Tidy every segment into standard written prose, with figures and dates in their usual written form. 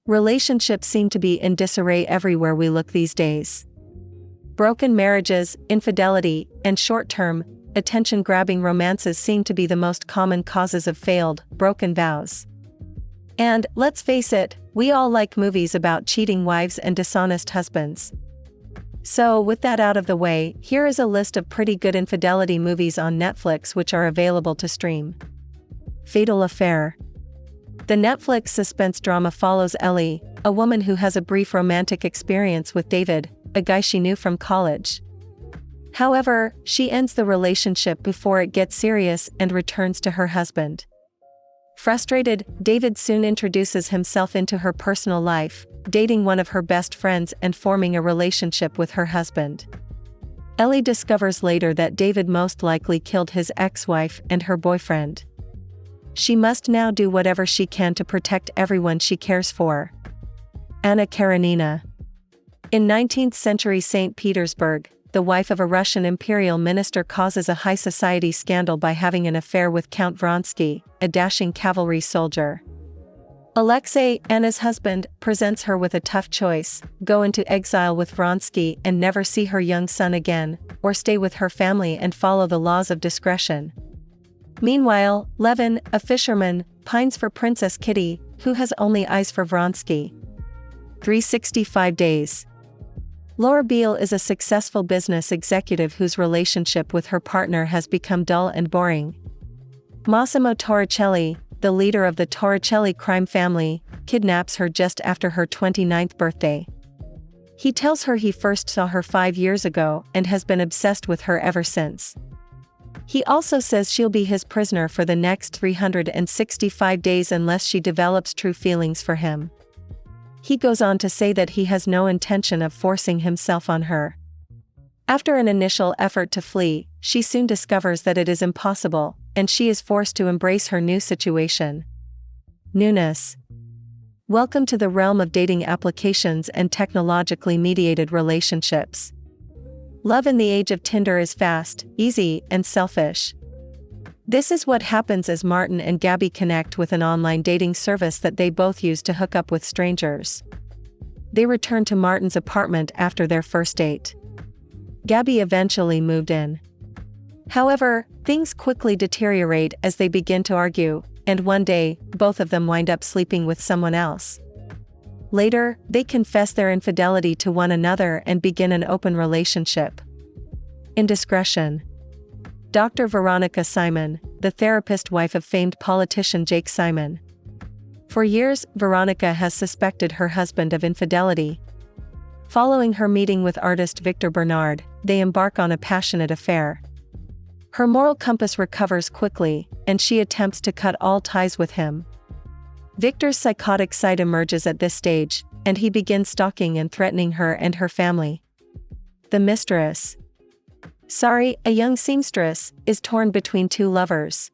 Relationships seem to be in disarray everywhere we look these days. Broken marriages, infidelity, and short-term, attention-grabbing romances seem to be the most common causes of failed, broken vows. And, let's face it, we all like movies about cheating wives and dishonest husbands. So, with that out of the way, here is a list of pretty good infidelity movies on Netflix which are available to stream. Fatal Affair. The Netflix suspense drama follows Ellie, a woman who has a brief romantic experience with David, a guy she knew from college. However, she ends the relationship before it gets serious and returns to her husband. Frustrated, David soon introduces himself into her personal life, dating one of her best friends and forming a relationship with her husband. Ellie discovers later that David most likely killed his ex-wife and her boyfriend. She must now do whatever she can to protect everyone she cares for. Anna Karenina. In 19th century St. Petersburg, the wife of a Russian imperial minister causes a high society scandal by having an affair with Count Vronsky, a dashing cavalry soldier. Alexei, Anna's husband, presents her with a tough choice: go into exile with Vronsky and never see her young son again, or stay with her family and follow the laws of discretion. Meanwhile, Levin, a fisherman, pines for Princess Kitty, who has only eyes for Vronsky. 365 Days. Laura Beale is a successful business executive whose relationship with her partner has become dull and boring. Massimo Torricelli, the leader of the Torricelli crime family, kidnaps her just after her 29th birthday. He tells her he first saw her 5 years ago and has been obsessed with her ever since. He also says she'll be his prisoner for the next 365 days unless she develops true feelings for him. He goes on to say that he has no intention of forcing himself on her. After an initial effort to flee, she soon discovers that it is impossible, and she is forced to embrace her new situation. Newness. Welcome to the realm of dating applications and technologically mediated relationships. Love in the age of Tinder is fast, easy, and selfish. This is what happens as Martin and Gabby connect with an online dating service that they both use to hook up with strangers. They return to Martin's apartment after their first date. Gabby eventually moved in. However, things quickly deteriorate as they begin to argue, and one day, both of them wind up sleeping with someone else. Later, they confess their infidelity to one another and begin an open relationship. Indiscretion. Dr. Veronica Simon, the therapist wife of famed politician Jake Simon. For years, Veronica has suspected her husband of infidelity. Following her meeting with artist Victor Bernard, they embark on a passionate affair. Her moral compass recovers quickly, and she attempts to cut all ties with him. Victor's psychotic side emerges at this stage, and he begins stalking and threatening her and her family. The Mistress. Sari, a young seamstress, is torn between two lovers.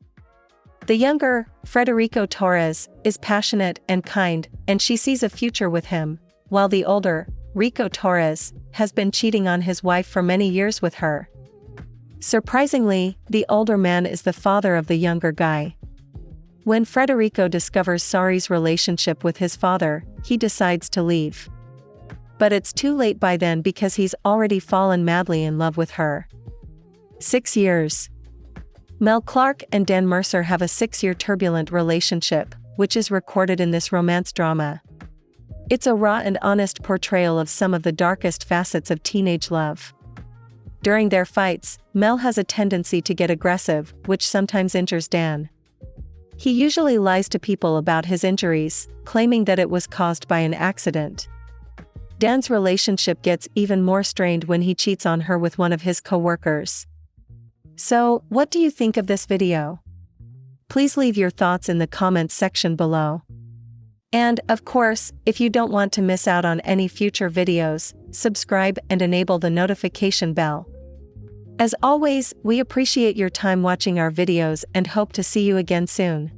The younger, Federico Torres, is passionate and kind, and she sees a future with him, while the older, Rico Torres, has been cheating on his wife for many years with her. Surprisingly, the older man is the father of the younger guy. When Federico discovers Sari's relationship with his father, he decides to leave. But it's too late by then because he's already fallen madly in love with her. 6 years. Mel Clark and Dan Mercer have a 6-year turbulent relationship, which is recorded in this romance drama. It's a raw and honest portrayal of some of the darkest facets of teenage love. During their fights, Mel has a tendency to get aggressive, which sometimes injures Dan. He usually lies to people about his injuries, claiming that it was caused by an accident. Dan's relationship gets even more strained when he cheats on her with one of his co-workers. So, what do you think of this video? Please leave your thoughts in the comments section below. And, of course, if you don't want to miss out on any future videos, subscribe and enable the notification bell. As always, we appreciate your time watching our videos and hope to see you again soon.